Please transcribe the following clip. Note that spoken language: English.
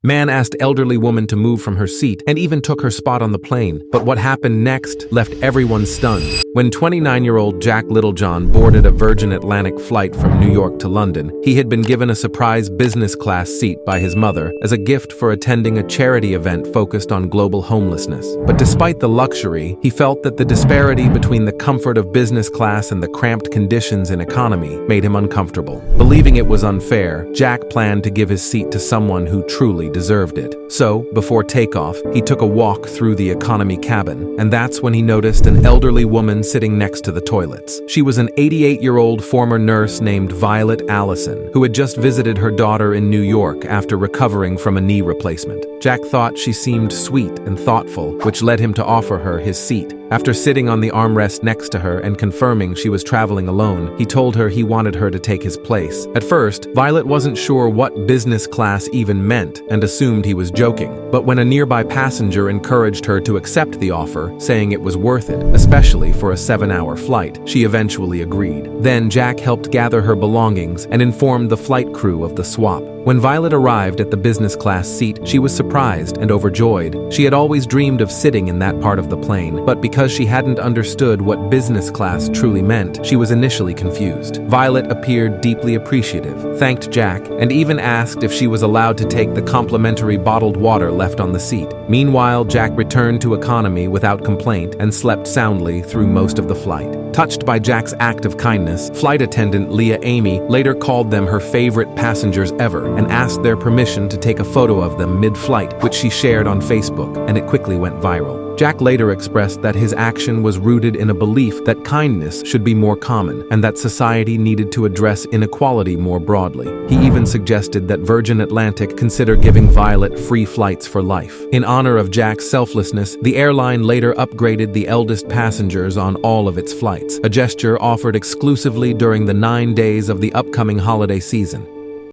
Man asked elderly woman to move from her seat and even took her spot on the plane. But what happened next left everyone stunned. When 29-year-old Jack Littlejohn boarded a Virgin Atlantic flight from New York to London, he had been given a surprise business class seat by his mother as a gift for attending a charity event focused on global homelessness. But despite the luxury, he felt that the disparity between the comfort of business class and the cramped conditions in economy made him uncomfortable. Believing it was unfair, Jack planned to give his seat to someone who truly deserved it. So, before takeoff, he took a walk through the economy cabin, and that's when he noticed an elderly woman sitting next to the toilets. She was an 88-year-old former nurse named Violet Allison, who had just visited her daughter in New York after recovering from a knee replacement. Jack thought she seemed sweet and thoughtful, which led him to offer her his seat. After sitting on the armrest next to her and confirming she was traveling alone, he told her he wanted her to take his place. At first, Violet wasn't sure what business class even meant and assumed he was joking. But when a nearby passenger encouraged her to accept the offer, saying it was worth it, especially for a 7-hour flight, she eventually agreed. Then Jack helped gather her belongings and informed the flight crew of the swap. When Violet arrived at the business class seat, she was surprised and overjoyed. She had always dreamed of sitting in that part of the plane, but because she hadn't understood what business class truly meant, she was initially confused. Violet appeared deeply appreciative, thanked Jack, and even asked if she was allowed to take the complimentary bottled water left on the seat. Meanwhile, Jack returned to economy without complaint and slept soundly through most of the flight. Touched by Jack's act of kindness, flight attendant Leah Amy later called them her favorite passengers ever and asked their permission to take a photo of them mid-flight, which she shared on Facebook, and it quickly went viral. Jack later expressed that his action was rooted in a belief that kindness should be more common and that society needed to address inequality more broadly. He even suggested that Virgin Atlantic consider giving Violet free flights for life. In honor of Jack's selflessness, the airline later upgraded the eldest passengers on all of its flights, a gesture offered exclusively during the 9 days of the upcoming holiday season.